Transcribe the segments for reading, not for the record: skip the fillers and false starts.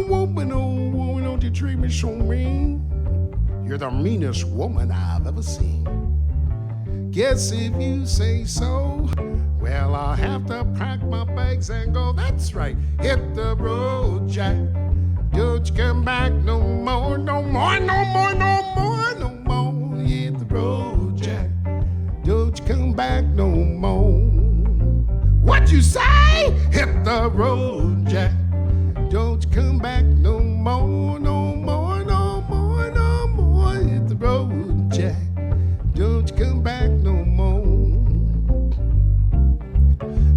woman, oh woman, don't you treat me so mean? You're the meanest woman I've ever seen. Guess if you say so, well, I'll have to pack my bags and go. That's right, hit the road, Jack. Don't you come back no more, no more, no more, no more, no more. Hit the road, Jack. Don't you come back no more. What'd you say? Hit the road, Jack. Don't you come back no more, no more, no more, no more. Hit the road, Jack. Don't you come back no more.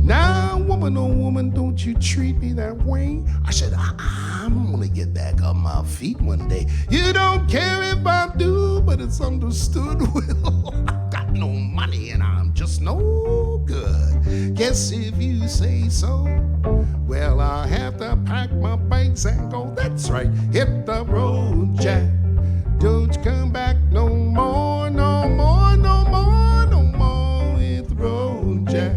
Now, woman, oh woman, don't you treat me that way. I said, I'm gonna get back on my feet one day. You don't care if I do, but it's understood. Well, I've got no money and I'm just no good. Guess if you say so, well, I'll have to pack my bags and go. That's right, hit the road, Jack. Don't you come back no more, no more, no more, no more. Hit the road, Jack.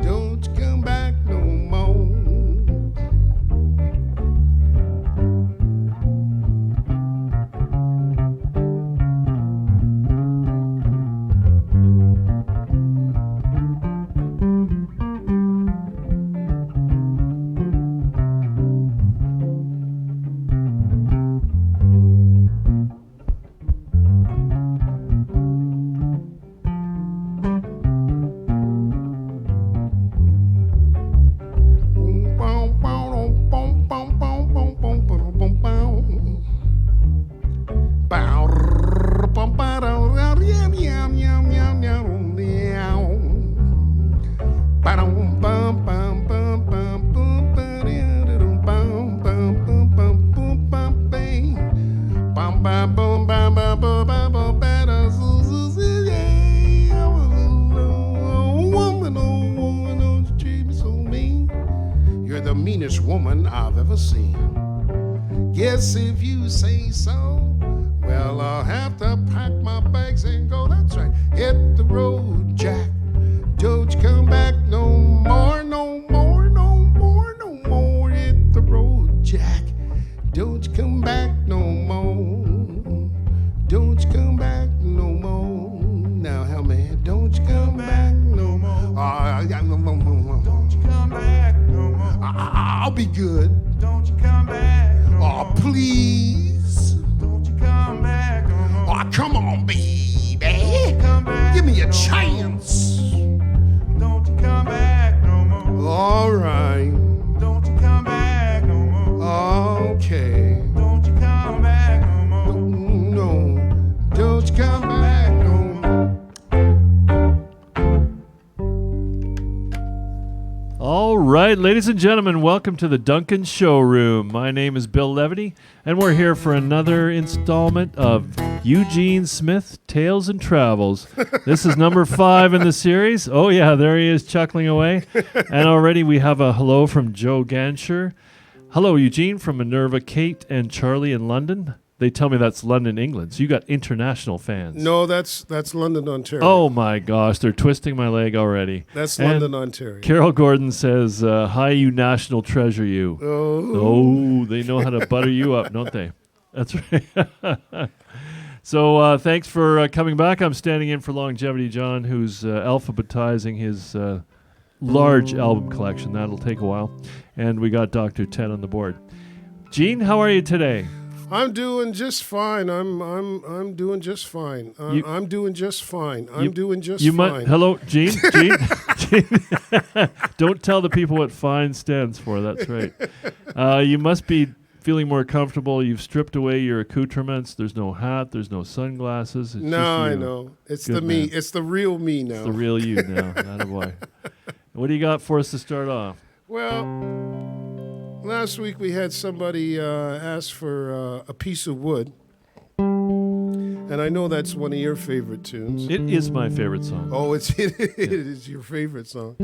Don't you come back no more. Woman I've ever seen. Guess if you say so, well, I'll have to pack my bags and go. That's right, hit the road, Jack. Don't you come back no more, no more, no more, no more. Hit the road, Jack. Don't you come back no more. Don't you come back no more. Now, help me. Don't you come back no more. Don't you come back no more. I'll be good. Don't you come back no more. Oh, please. Don't you come back no more. Oh, come on, baby. Come back Give me a no chance. Don't you come back no more. All right. Don't you come back no more. Okay. Don't you come back no more. No. Don't you come back no more. All right, ladies and gentlemen, welcome to the Duncan Showroom. My name is Bill Levity, and we're here for another installment of Eugene Smith Tales and Travels. This is number 5 in the series. Oh, yeah, there he is chuckling away. And already we have a hello from Joe Gansher. Hello, Eugene, from Minerva, Kate, and Charlie in London. They tell me that's London, England. So you got international fans. No, that's London, Ontario. Oh, my gosh. They're twisting my leg already. That's And London, Ontario. Carol Gordon says, hi, you national treasure, you. Oh, they know how to butter you up, don't they? That's right. So thanks for coming back. I'm standing in for Longevity John, who's alphabetizing his large album collection. That'll take a while. And we got Dr. Ted on the board. Gene, how are you today? I'm doing just fine. I'm doing just fine. I'm doing just fine. I'm doing just fine. Hello, Gene. Gene. Don't tell the people what FINE stands for. That's right. You must be feeling more comfortable. You've stripped away your accoutrements. There's no hat. The's no sunglasses. It's no, just I you. know. It's Good the me. man. It's the real me now. It's the real you now. Attaboy. What do you got for us to start off? Well, last week we had somebody ask for a piece of wood. And I know that's one of your favorite tunes. It is my favorite song. Oh, it is your favorite song.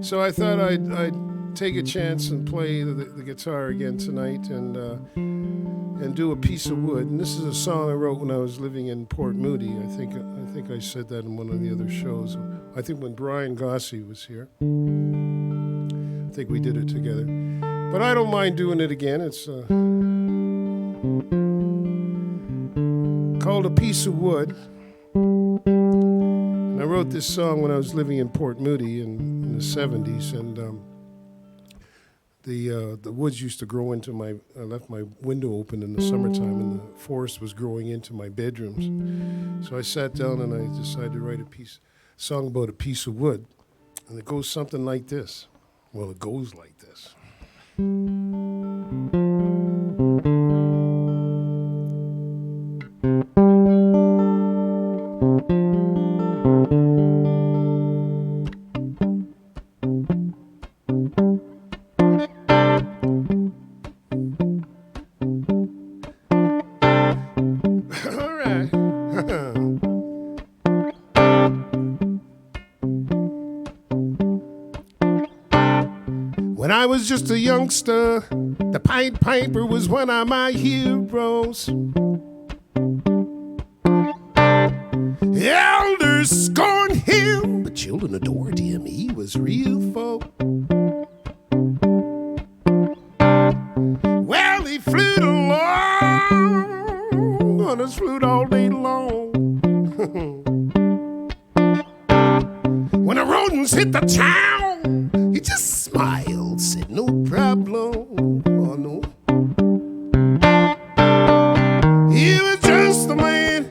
So I thought I'd take a chance and play the guitar again tonight and and do a piece of wood. And this is a song I wrote when I was living in Port Moody. I think I said that in one of the other shows. I think when Brian Gossi was here. I think we did it together. But I don't mind doing it again. It's called A Piece of Wood. And I wrote this song when I was living in Port Moody in the 70s. And the woods used to grow into I left my window open in the summertime, and the forest was growing into my bedrooms. So I sat down and I decided to write a song about a piece of wood. And it goes something like this. Well, it goes like this. When I was just a youngster, the Pied Piper was one of my heroes. Elders scorned him, but children adored him. He was real folk. Well, he flute along on his flute all day long. When the rodents hit the town, he just smiled, said no problem. Oh no. He was just a man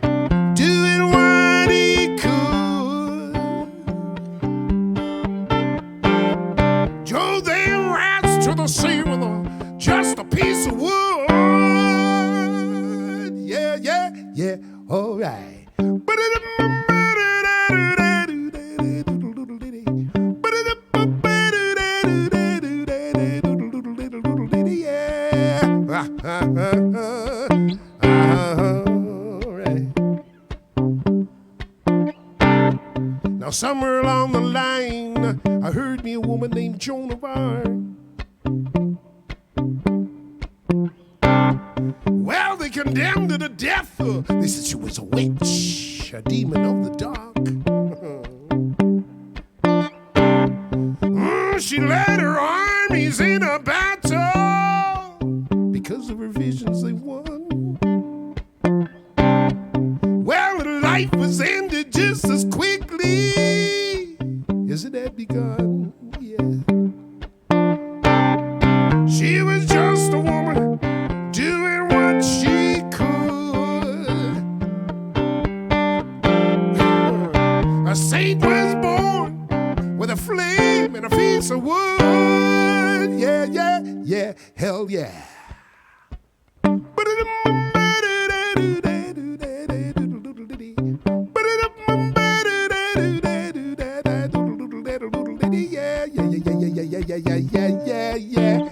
doing what he could. Drove them rats to the sea with just a piece of wood. Yeah, yeah, yeah, all right. Now somewhere along the line, I heard me a woman named Joan of Arc. Well, they condemned her to death. They said she was a witch, a demon of the dark. She led her armies in a battle. Because of her visions they won. Well, her life was ended just as quickly as it had begun. Yeah. She was just a woman doing what she could. A saint was born with a flame and a piece of wood. Yeah, yeah, yeah, hell yeah. Yeah.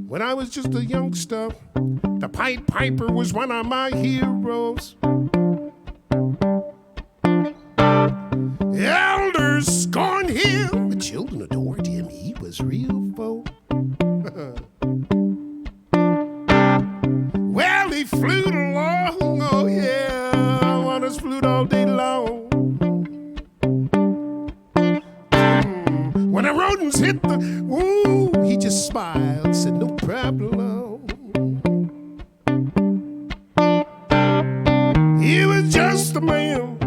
When I was just a youngster, the Pied Piper was one of my heroes. Elders scorned him, the children adored him. He was real folk. Well, he flute along, oh yeah, on his flute all day long. When the rodents hit the, ooh, he just smiled, said no problem. He was just a man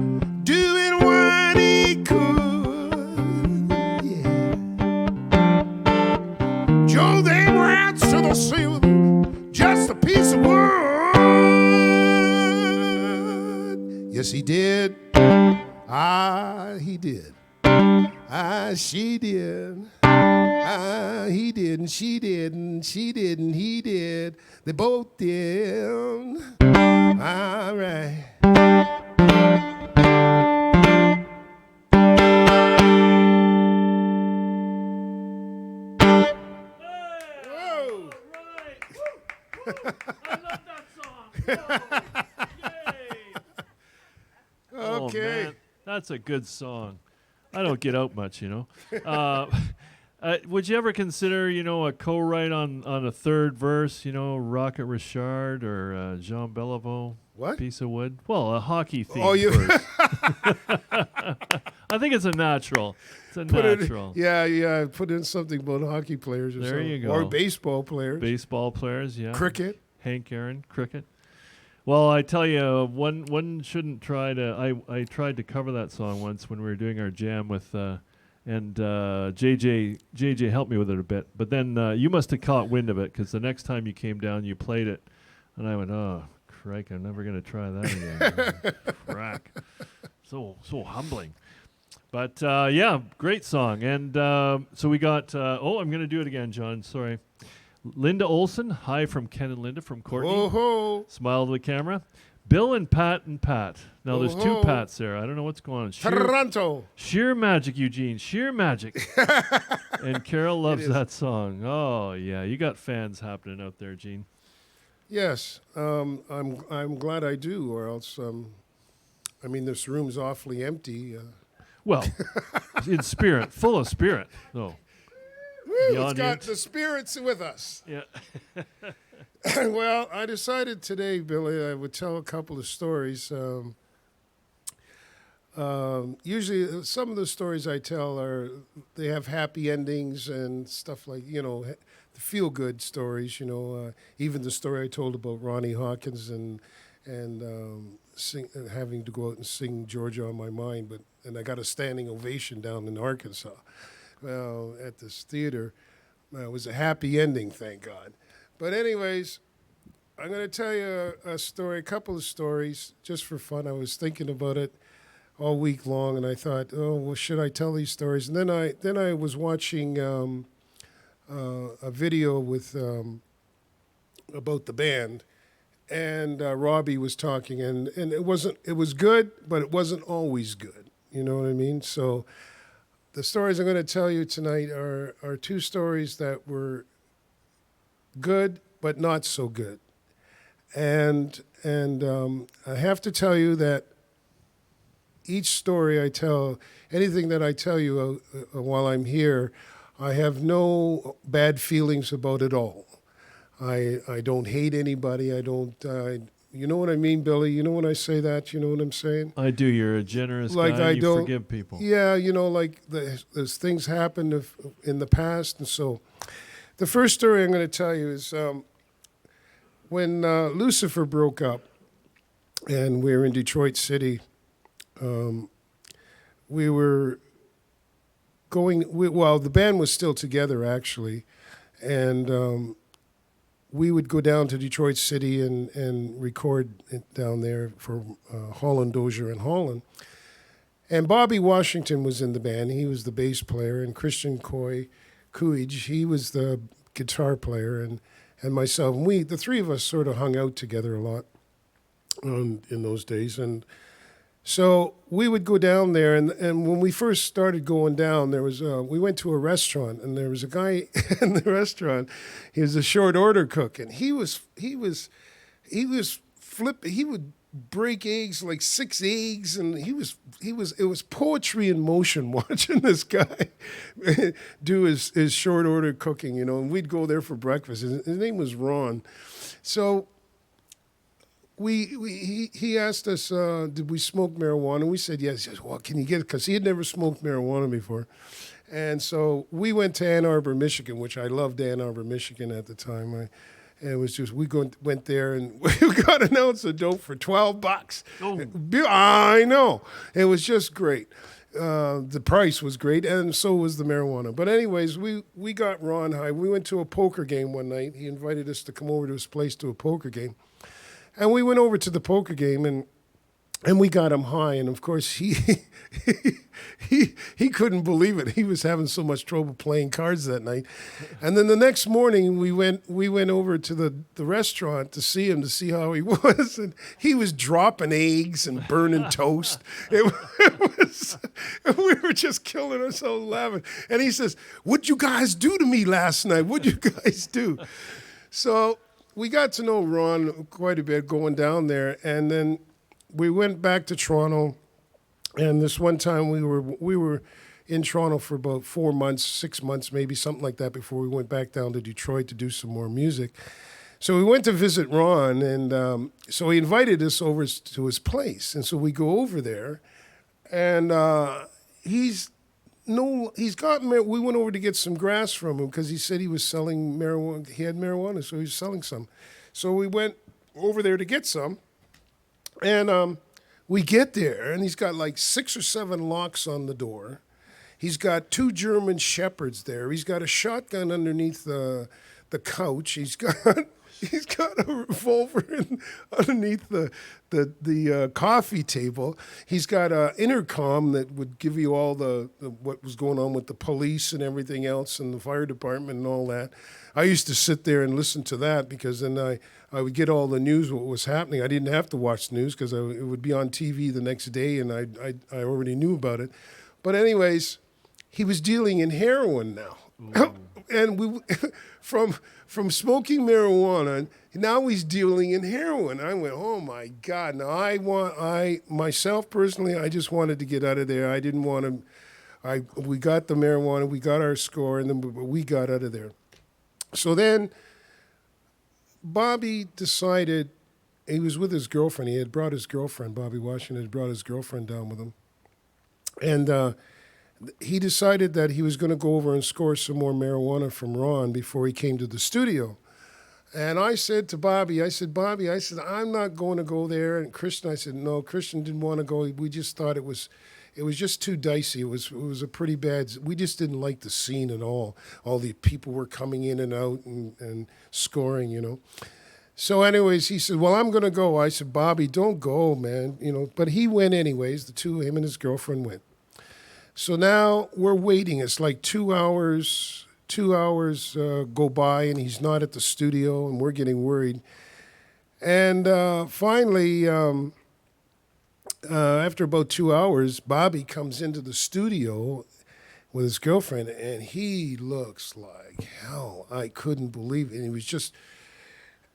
doing what he could. Yeah. Drove them rats to the sea with just a piece of wood. Yes, he did. Ah, he did. Ah, she did. Ah, he did, and she did, and she did, and he did. They both did. All right. I love that song. Whoa. Yay. Okay. Oh, man. That's a good song. I don't get out much, would you ever consider, a co-write on a third verse, Rocket Richard or Jean Beliveau? What? Piece of Wood? Well, a hockey theme verse. I think it's a natural. It's a natural. Yeah. Put in something about hockey players or There something. you go. Or baseball players. Baseball players, yeah. Cricket. Hank Aaron, cricket. Well, I tell you, one shouldn't try to. I tried to cover that song once when we were doing our jam with, and JJ helped me with it a bit. But then you must have caught wind of it because the next time you came down, you played it, and I went, oh, crike, I'm never going to try that again. Crack. So humbling. But yeah, great song. And so we got. I'm going to do it again, John. Sorry. Linda Olson, hi from Ken and Linda from Courtney. Whoa-ho. Smile to the camera. Bill and Pat and Pat. Now there's two Whoa-ho. Pats there. I don't know what's going on. Toronto. Sheer magic, Eugene. Sheer magic. And Carol loves that song. Oh yeah, you got fans happening out there, Gene. Yes, I'm glad I do, or else, this room's awfully empty. Well, in spirit, full of spirit. No. It's got the spirits with us. Yeah. Well, I decided today, Billy, I would tell a couple of stories. Usually, some of the stories I tell they have happy endings and stuff like, the feel-good stories. Even the story I told about Ronnie Hawkins and having to go out and sing Georgia on My Mind, and I got a standing ovation down in Arkansas. Well, at this theater, it was a happy ending, thank God. But anyways, I'm going to tell you a couple of stories, just for fun. I was thinking about it all week long, and I thought, should I tell these stories? And then I was watching a video with about the band, and Robbie was talking, and it was good, but it wasn't always good. You know what I mean? So the stories I'm going to tell you tonight are two stories that were good, but not so good. And I have to tell you that each story I tell, anything that I tell you while I'm here, I have no bad feelings about it all. I don't hate anybody. I don't. You know what I mean, Billy? You know when I say that? You know what I'm saying? I do. You're a generous Like guy. I You don't forgive people. Yeah, like there's things happened in the past, and so the first story I'm going to tell you is when Lucifer broke up, and we were in Detroit City. We were the band was still together actually, and we would go down to Detroit City and record it down there for Holland Dozier and Holland. And Bobby Washington was in the band. He was the bass player, and Christian Coolidge, he was the guitar player, and myself. And the three of us sort of hung out together a lot in those days. And so we would go down there, and when we first started going down, we went to a restaurant, and there was a guy in the restaurant. He was a short order cook, and he was flipping. He would break eggs, like 6 eggs, and it was poetry in motion watching this guy do his short order cooking, and we'd go there for breakfast. His name was Ron. So he asked us, did we smoke marijuana? We said yes. He says, well, can you get it? Because he had never smoked marijuana before. And so we went to Ann Arbor, Michigan, which I loved Ann Arbor, Michigan at the time. And it was just, went there and we got an ounce of dope for $12. Oh. I know. It was just great. The price was great, and so was the marijuana. But anyways, we got Ron high. We went to a poker game one night. He invited us to come over to his place to a poker game. And we went over to the poker game, and we got him high. And, of course, he couldn't believe it. He was having so much trouble playing cards that night. And then the next morning, we went over to the restaurant to see him, to see how he was. And he was dropping eggs and burning toast. It was, we were just killing ourselves laughing. And he says, what'd you guys do to me last night? What'd you guys do? So we got to know Ron quite a bit going down there, and then we went back to Toronto. And this one time we were in Toronto for about 4 months, 6 months, maybe something like that, before we went back down to Detroit to do some more music. So we went to visit Ron, and so he invited us over to his place, and so we go over there, and he's got. We went over to get some grass from him because he said he was selling marijuana. He had marijuana, so he was selling some. So we went over there to get some, and we get there, and he's got like 6 or 7 locks on the door. He's got 2 German shepherds there. He's got a shotgun underneath the couch. He's got a revolver underneath the coffee table. He's got an intercom that would give you all the what was going on with the police and everything else, and the fire department and all that. I used to sit there and listen to that, because then I would get all the news, what was happening. I didn't have to watch the news because it would be on TV the next day, and I already knew about it. But anyways, he was dealing in heroin now. And we from smoking marijuana, now he's dealing in heroin. I went, oh my God! Now I myself personally, I just wanted to get out of there. I didn't want to. We got the marijuana, we got our score, and then we got out of there. So then, Bobby decided, he was with his girlfriend. He had brought his girlfriend. Bobby Washington had brought his girlfriend down with him, and he decided that he was going to go over and score some more marijuana from Ron before he came to the studio. And I said to Bobby, Bobby, I'm not going to go there. And Christian, I said, no, Christian didn't want to go. We just thought it was just too dicey. It was a pretty bad, we just didn't like the scene at all. All the people were coming in and out and scoring, you know. So anyways, he said, well, I'm going to go. I said, Bobby, don't go, man. You know, but he went anyways. The two, him and his girlfriend went. So now we're waiting. It's like 2 hours. 2 hours go by, and he's not at the studio, and we're getting worried. And finally, after about 2 hours, Bobby comes into the studio with his girlfriend, and he looks like hell. I couldn't believe it.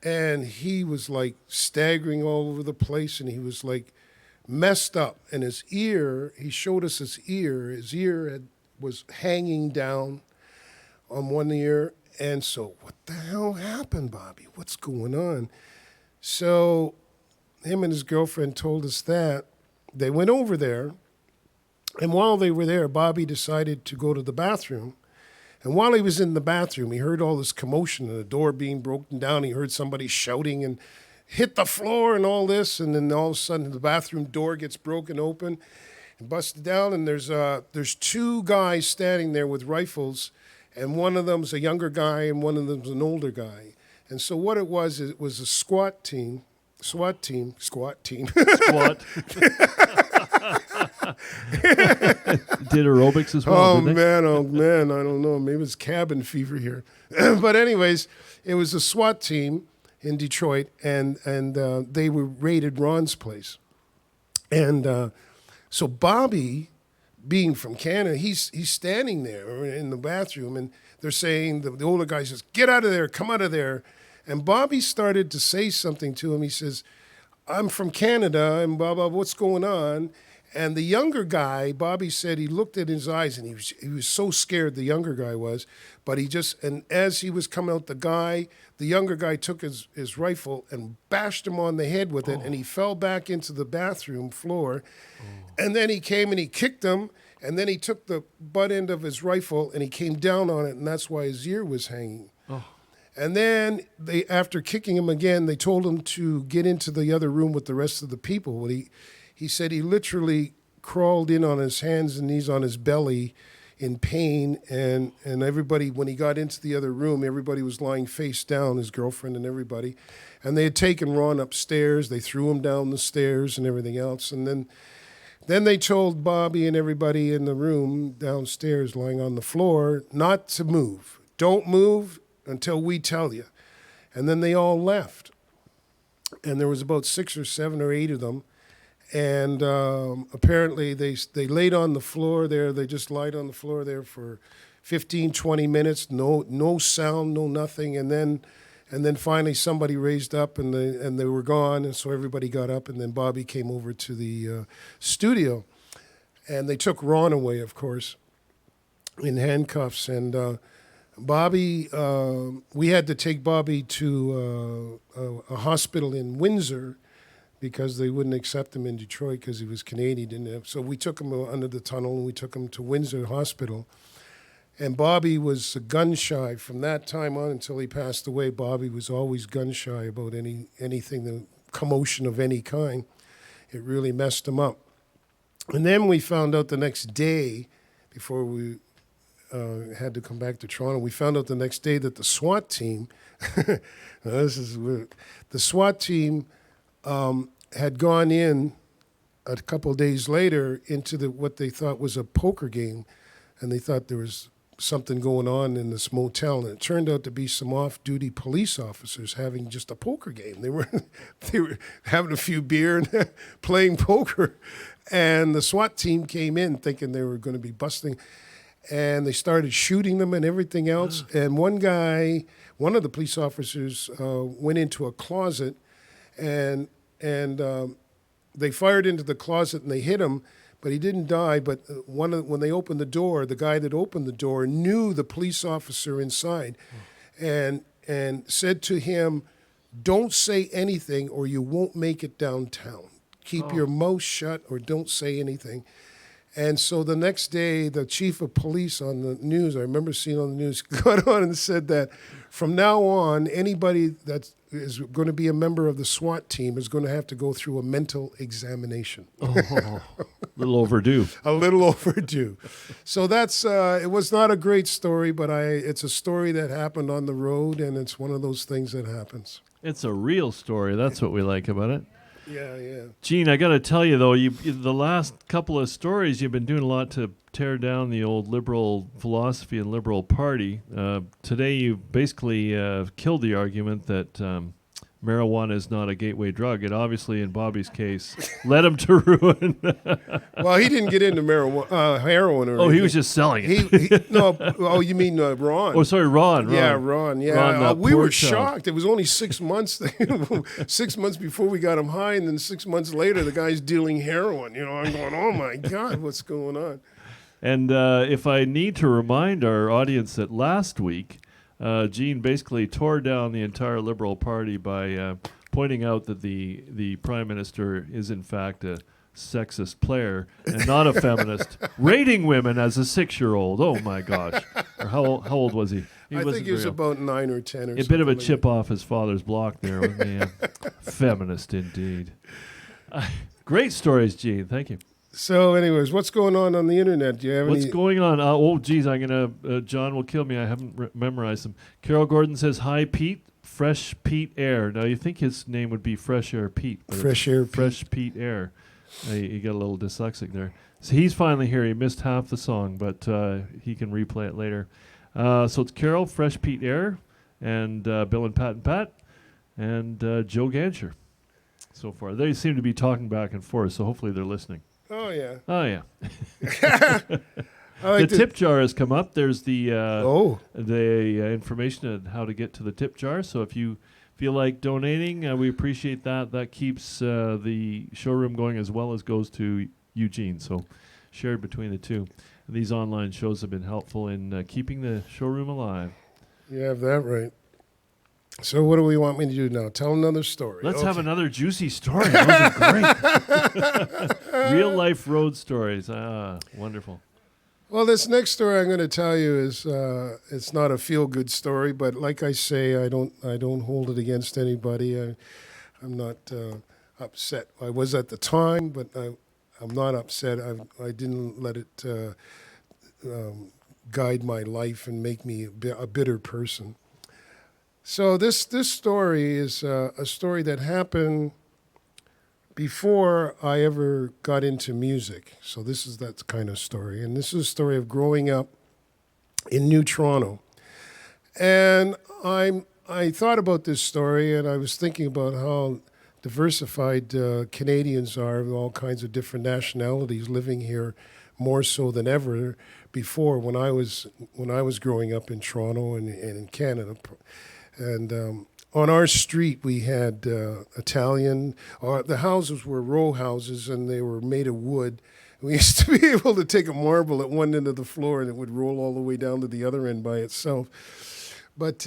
And he was like staggering all over the place, and he was like messed up. And his ear, he showed us his ear. Was hanging down on one ear. And so, what the hell happened, Bobby? What's going on? So him and his girlfriend told us that. They went over there, and while they were there, Bobby decided to go to the bathroom. And while he was in the bathroom, he heard all this commotion and the door being broken down. He heard somebody shouting and hit the floor and all this, and then all of a sudden the bathroom door gets broken open and busted down, and there's 2 guys standing there with rifles, and one of them's a younger guy and one of them's an older guy. And so what it was a SWAT team. Squat. Did aerobics as well. Oh man, I don't know. Maybe it's cabin fever here. But anyways, it was a SWAT team in Detroit, and they were raided Ron's place. And so Bobby, being from Canada, he's standing there in the bathroom, and they're saying, the older guy says, get out of there, come out of there. And Bobby started to say something to him. He says, I'm from Canada, and blah, blah, what's going on? And the younger guy, Bobby said, he looked at his eyes, and he was so scared, the younger guy was. But and as he was coming out, the younger guy took his rifle and bashed him on the head with it, and he fell back into the bathroom floor. And then he came and he kicked him, and then he took the butt end of his rifle, and he came down on it, and that's why his ear was hanging. And then after kicking him again, they told him to get into the other room with the rest of the people. Well, he said he literally crawled in on his hands and knees on his belly in pain, and everybody, when he got into the other room, everybody was lying face down, his girlfriend and everybody. And they had taken Ron upstairs. They threw him down the stairs and everything else. And then they told Bobby and everybody in the room downstairs lying on the floor not to move. Don't move until we tell you. And then they all left. And there was about 6 or 7 or 8 of them. And apparently they laid on the floor there. They just lied on the floor there for 15, 20 minutes. No sound, no nothing. And then And then finally somebody raised up and they were gone, and so everybody got up, and then Bobby came over to the studio. And they took Ron away, of course, in handcuffs. And Bobby, we had to take Bobby to a hospital in Windsor because they wouldn't accept him in Detroit because he was Canadian. So we took him under the tunnel, and we took him to Windsor Hospital. And Bobby was gun shy from that time on until he passed away. Bobby was always gun shy about anything, the commotion of any kind. It really messed him up. And then we found out the next day, before we had to come back to Toronto, we found out the next day that the SWAT team, this is weird, the SWAT team had gone in a couple of days later into what they thought was a poker game, and they thought there was something going on in this motel, and it turned out to be some off-duty police officers having just a poker game. They were having a few beer and playing poker, and the SWAT team came in thinking they were going to be busting, and they started shooting them and everything else. And one of the police officers went into a closet, and they fired into the closet and they hit him. But he didn't die. But when they opened the door, the guy that opened the door knew the police officer inside, and said to him, "Don't say anything, or you won't make it downtown. Keep your mouth shut, or don't say anything." And so the next day, the chief of police on the news, I remember seeing on the news, got on and said that from now on, anybody that is going to be a member of the SWAT team is going to have to go through a mental examination. A little overdue. A little overdue. So that's, it was not a great story, but it's a story that happened on the road, and it's one of those things that happens. It's a real story. That's what we like about it. Yeah. Gene, I got to tell you, though, the last couple of stories, you've been doing a lot to tear down the old liberal philosophy and liberal party. Today, you basically killed the argument that marijuana is not a gateway drug. It obviously, in Bobby's case, led him to ruin. Well, he didn't get into marijuana, heroin or anything. He was just selling it. No, you mean Ron? Oh, sorry, Ron. Yeah, Ron. Yeah, Ron, we were child. shocked. It was only 6 months, 6 months before we got him high, and then 6 months later, the guy's dealing heroin. I'm going, oh my God, what's going on? And if I need to remind our audience that last week, Gene basically tore down the entire Liberal Party by pointing out that the Prime Minister is in fact a sexist player and not a feminist, rating women as a 6-year-old. Oh my gosh! Or how old was he? I think he was about 9 or 10 or something. A bit of a chip off his father's block there with me. Feminist indeed. Great stories, Gene. Thank you. So, anyways, what's going on the internet? Do you have What's any? going on? I'm gonna. John will kill me. I haven't memorized them. Carol Gordon says, "Hi, Pete. Fresh Pete Air." Now you think his name would be Fresh Air Pete? But Fresh Air Pete. Fresh Pete Air. He got a little dyslexic there. So he's finally here. He missed half the song, but he can replay it later. So it's Carol, Fresh Pete Air, and Bill and Pat, and Joe Gansher. So far, they seem to be talking back and forth. So hopefully they're listening. Oh yeah. The tip jar has come up. There's the information on how to get to the tip jar. So if you feel like donating, we appreciate that. That keeps the showroom going as well as goes to Eugene. So shared between the two. These online shows have been helpful in keeping the showroom alive. You have that right. So what do we want me to do now? Tell another story. Let's have another juicy story. Those are great. Real life road stories. Wonderful. Well, this next story I'm going to tell you is it's not a feel good story, but like I say, I don't hold it against anybody. I'm not upset. I was at the time, but I'm not upset. I didn't let it guide my life and make me a bitter person. So this story is a story that happened before I ever got into music. So this is that kind of story. And this is a story of growing up in New Toronto. And I thought about this story, and I was thinking about how diversified Canadians are, with all kinds of different nationalities living here, more so than ever before when I was growing up in Toronto and in Canada. And on our street, we had Italian. The houses were row houses, and they were made of wood. We used to be able to take a marble at one end of the floor, and it would roll all the way down to the other end by itself. But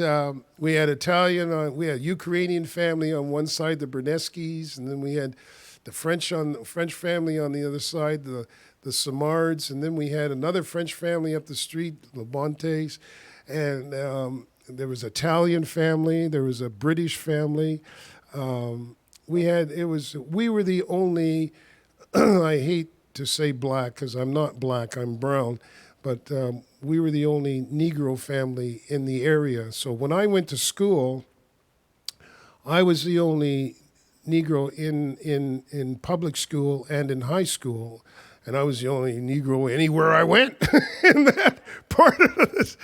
we had Italian, we had Ukrainian family on one side, the Berneskis, and then we had the French family on the other side, the Samards, and then we had another French family up the street, the Bontes, and there was Italian family, there was a British family. We were the only, I hate to say black because I'm not black, I'm brown, but we were the only Negro family in the area. So when I went to school, I was the only Negro in public school and in high school, and I was the only Negro anywhere I went in that part of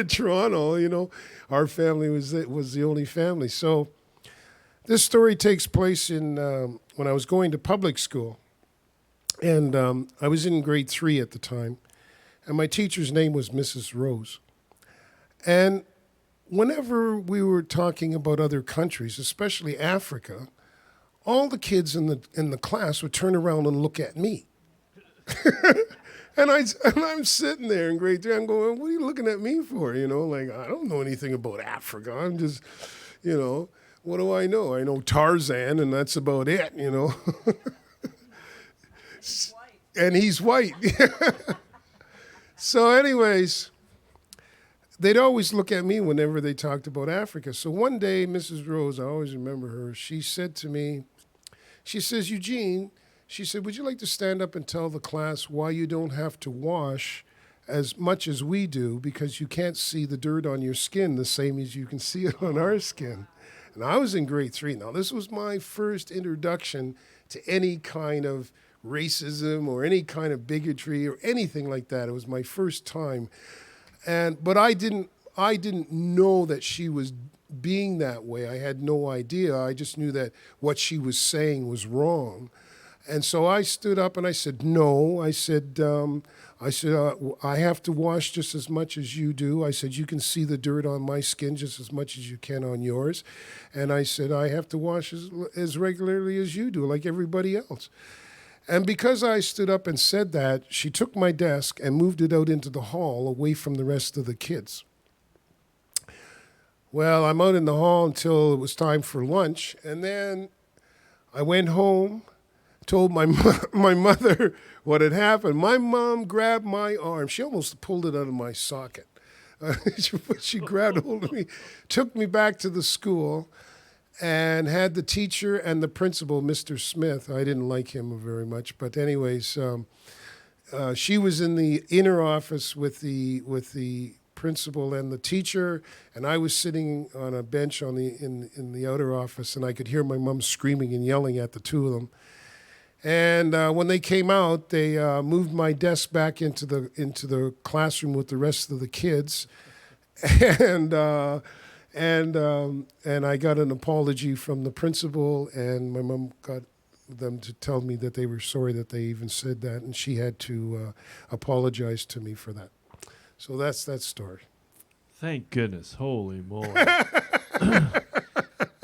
Toronto. You know, our family was the only family. So this story takes place in when I was going to public school, and I was in grade 3 at the time, and my teacher's name was Mrs. Rose, and whenever we were talking about other countries, especially Africa, all the kids in the class would turn around and look at me. and I'm sitting there in grade 3, I'm going, what are you looking at me for? You know, like, I don't know anything about Africa. I'm just, you know, what do I know? I know Tarzan, and that's about it, you know. And he's white. So anyways, they'd always look at me whenever they talked about Africa. So one day, Mrs. Rose, I always remember her, she said to me, she says, Eugene, she said, would you like to stand up and tell the class why you don't have to wash as much as we do because you can't see the dirt on your skin the same as you can see it on our skin? And I was in grade 3. Now, this was my first introduction to any kind of racism or any kind of bigotry or anything like that. It was my first time. But I didn't know that she was being that way. I had no idea. I just knew that what she was saying was wrong. And so I stood up and I said, no. I said, I have to wash just as much as you do. I said, you can see the dirt on my skin just as much as you can on yours. And I said, I have to wash as regularly as you do, like everybody else. And because I stood up and said that, she took my desk and moved it out into the hall away from the rest of the kids. Well, I'm out in the hall until it was time for lunch, and then I went home, told my mother what had happened. My mom grabbed my arm. She almost pulled it out of my socket. She grabbed hold of me, took me back to the school, and had the teacher and the principal, Mr. Smith. I didn't like him very much, but anyways, she was in the inner office with the principal and the teacher, and I was sitting on a bench in the outer office, and I could hear my mom screaming and yelling at the two of them. And when they came out, they moved my desk back into the classroom with the rest of the kids, and I got an apology from the principal, and my mom got them to tell me that they were sorry that they even said that, and she had to apologize to me for that. So that's that story. Thank goodness. Holy moly.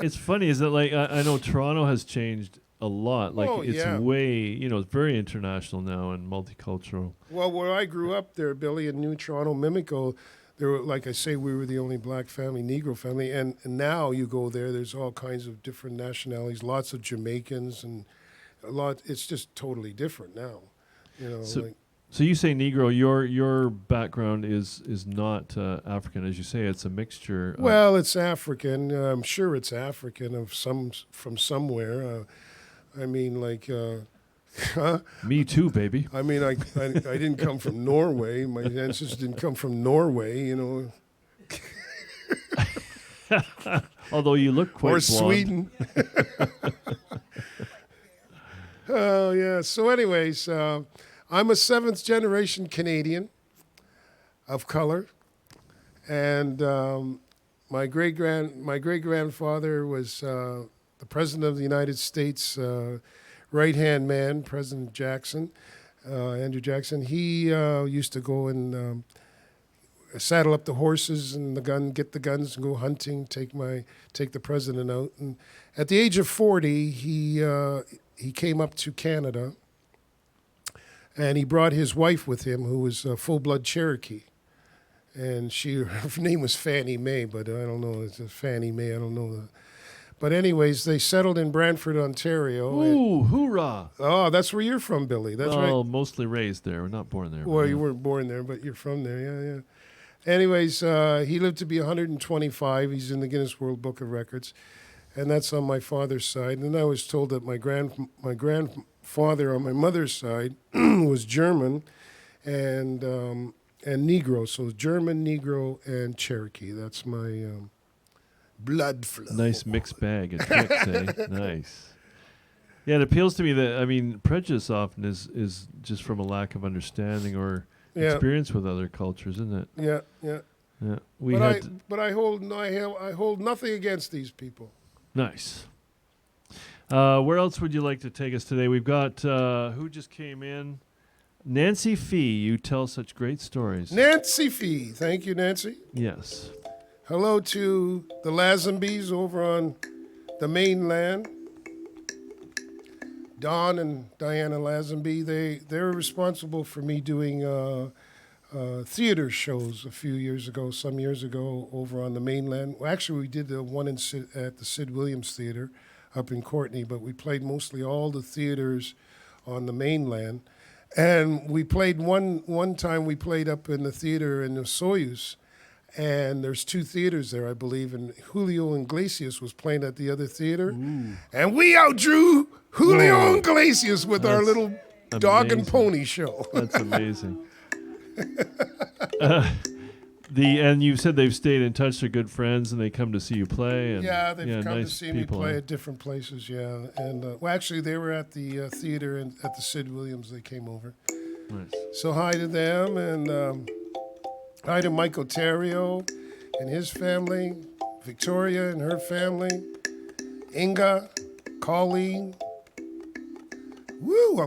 It's funny, is that like, I know Toronto has changed a lot. Like, it's way, it's very international now and multicultural. Well, where I grew up there, Billy, in New Toronto, Mimico, there were, like I say, we were the only black family, Negro family, and now you go there's all kinds of different nationalities, lots of Jamaicans, and it's just totally different now. So you say Negro, your background is not African, as you say, it's a mixture. Well, it's African. I'm sure it's African from somewhere. I mean, like... Huh? Me too, baby. I mean, I didn't come from Norway. My ancestors didn't come from Norway, Although you look quite or blonde. Sweden. Oh, yeah. So anyways, I'm a 7th generation Canadian of color. And my great-grandfather was the President of the United States, right-hand man, President Jackson, Andrew Jackson. He used to go and saddle up the horses and the gun, get the guns and go hunting, take the president out. And at the age of 40, he came up to Canada, and he brought his wife with him, who was a full-blood Cherokee. And her name was Fannie Mae, but I don't know, it's a Fannie Mae, I don't know. But anyways, they settled in Brantford, Ontario. Ooh, hoorah! Oh, that's where you're from, Billy. That's right. Well, mostly raised there. We're not born there. Well, you weren't born there, but you're from there, yeah. Anyways, he lived to be 125. He's in the Guinness World Book of Records, and that's on my father's side. And then I was told that my grandfather on my mother's side was German and Negro. So German, Negro, and Cherokee. That's my blood flow. Nice mixed bag. It's mixed, eh? Nice. Yeah, it appeals to me that, prejudice often is just from a lack of understanding or experience with other cultures, isn't it? Yeah. Yeah. But I hold nothing against these people. Nice. Where else would you like to take us today? We've got who just came in? Nancy Fee. You tell such great stories. Nancy Fee. Thank you, Nancy. Yes. Hello to the Lazenbys over on the mainland. Don and Diana Lazenby, they're responsible for me doing theater shows some years ago over on the mainland. Well, actually, we did the one at the Sid Williams Theater up in Courtenay, but we played mostly all the theaters on the mainland. And we played one time, we played up in the theater in the Soyuz, and there's 2 theaters there, I believe, and Julio Iglesias was playing at the other theater. Ooh. And we outdrew Julio Iglesias with our little dog and pony show. That's amazing. And you said they've stayed in touch. They're good friends, and they come to see you play. And, they've come nice to see people, me play at different places. Yeah, and actually, they were at the theater at the Sid Williams. They came over. Nice. So hi to them, and hi to Mike Otario and his family, Victoria and her family, Inga, Colleen. Woo!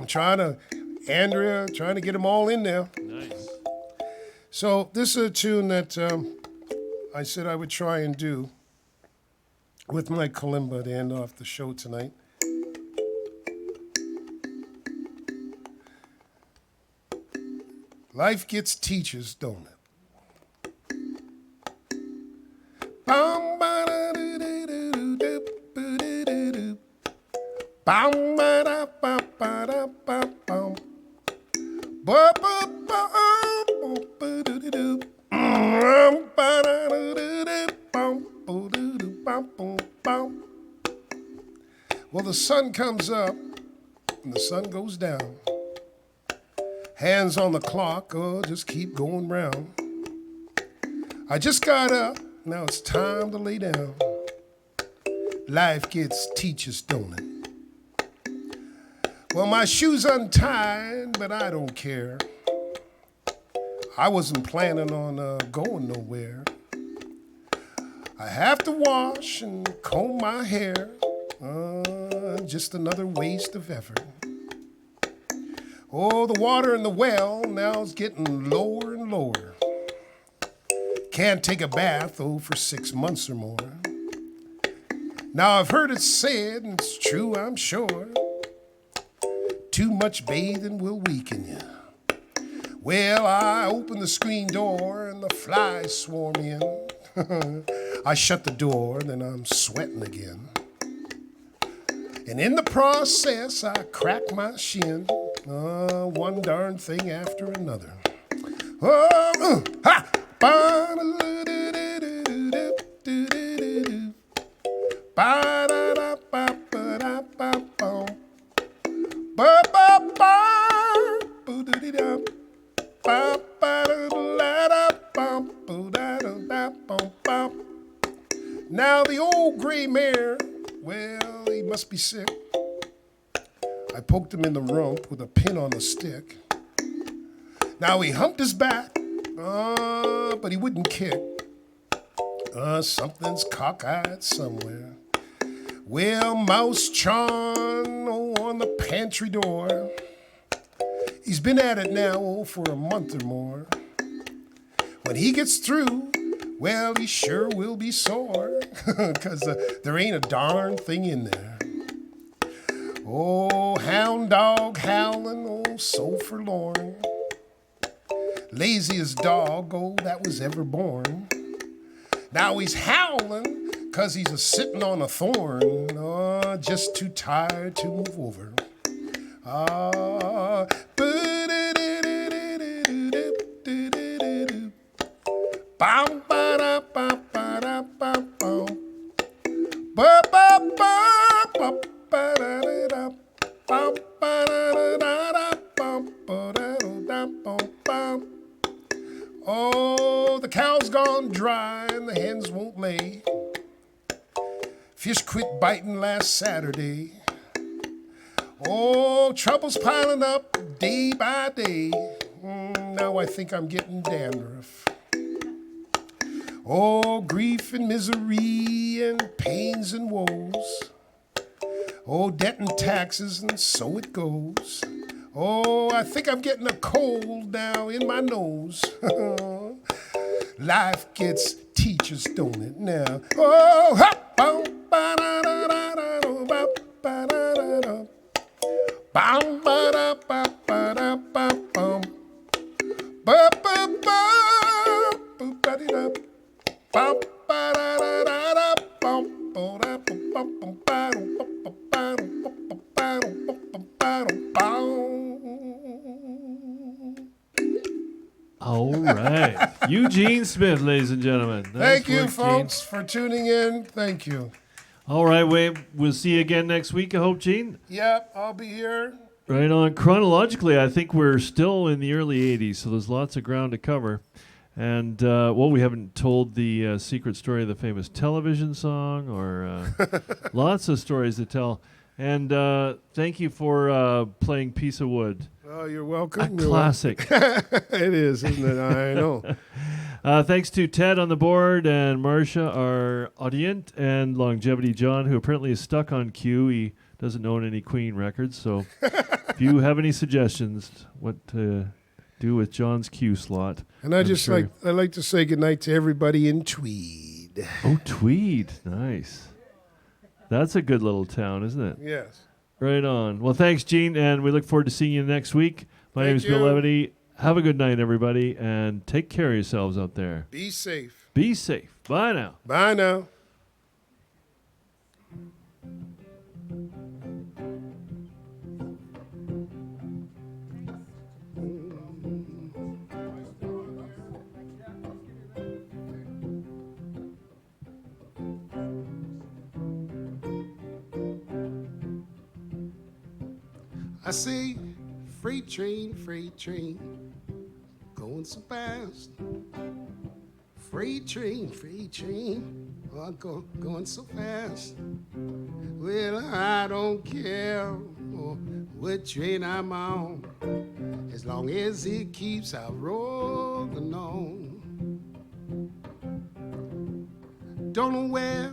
Andrea, trying to get them all in there. Nice. So this is a tune that I said I would try and do with my kalimba to end off the show tonight. Life gets teachers, don't it? Bum ba da do do do do do do do do. Bum ba da ba ba da ba bum. Ba ba ba ba do do do. Ba da do do do bum do do bum bum bum. Well, the sun comes up and the sun goes down. Hands on the clock, just keep going round. I just got up, now it's time to lay down. Life gets teachers, don't it? Well, my shoe's untied, but I don't care. I wasn't planning on going nowhere. I have to wash and comb my hair. Just another waste of effort. Oh, the water in the well now is getting lower and lower. Can't take a bath, for 6 months or more. Now I've heard it said, and it's true, I'm sure, too much bathing will weaken you. Well, I opened the screen door and the flies swarm in. I shut the door, then I'm sweating again. And in the process, I crack my shin. One darn thing after another. Ha! Now the old gray mare, well, he must be sick. I poked him in the rump with a pin on a stick. Now he humped his back, but he wouldn't kick. Something's cockeyed somewhere. Well, Mouse Chon on the pantry door. He's been at it now for a month or more. when he gets through, well, he sure will be sore, 'cause there ain't a darn thing in there. Oh, hound dog howling, oh, so forlorn. Laziest dog, oh, that was ever born. Now he's howling 'cause he's a-sitting on a thorn, oh, just too tired to move over. Ah, bam, ba da ba ba da ba bam, ba ba ba ba ba da da bam ba da da da bam ba da da bam bam. Oh, the cow's gone dry and the hens won't lay. Fish quit biting last Saturday. Oh, trouble's piling up day by day. Now I think I'm getting dandruff. Oh, grief and misery and pains and woes. Oh, debt and taxes, and so it goes. Oh, I think I'm getting a cold now in my nose. Life gets teachers, don't it now? Oh, hop, boom, ba da da da da ba ba da da da. Bam ba da ba ba da ba bum. Ba ba ba ba ba di da. Bam ba da da da da bum ba da bum bum bum ba dum bum bum ba dum bum bum ba dum bum bum ba dum bum. All right. Eugene Smith, ladies and gentlemen. Nice Thank you, work, folks, for tuning in. Thank you. Gene. All right, Wade. We'll see you again next week, I hope, Gene. Yep, I'll be here. Right on. Chronologically, I think we're still in the early 80s, so there's lots of ground to cover. And, well, we haven't told the secret story of the famous television song, or lots of stories to tell. And thank you for playing Piece of Wood. Oh, you're welcome. A classic. It is, isn't it? I know. Thanks to Ted on the board and Marcia, our audient, and Longevity John, who apparently is stuck on Q. He doesn't own any Queen records, so if you have any suggestions what to do with John's Q slot. And I like to say goodnight to everybody in Tweed. Oh, Tweed. Nice. That's a good little town, isn't it? Yes. Right on. Well, thanks, Gene, and we look forward to seeing you next week. My name is Bill you. Levity. Have a good night, everybody, and take care of yourselves out there. Be safe. Be safe. Bye now. Bye now. I say, freight train, going so fast. Freight train, oh, going so fast. Well, I don't care what train I'm on, as long as it keeps out rolling on. Don't know where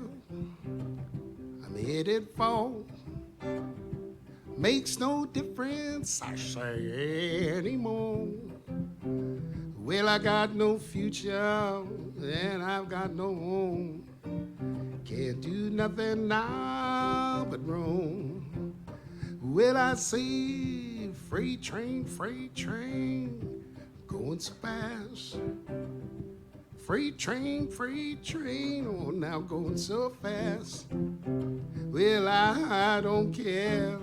I'm headed for. Makes no difference, I say, anymore. Well, I got no future, and I've got no home. Can't do nothing now but roam. Well, I say, freight train, going so fast. Freight train, oh, now going so fast. Well, I don't care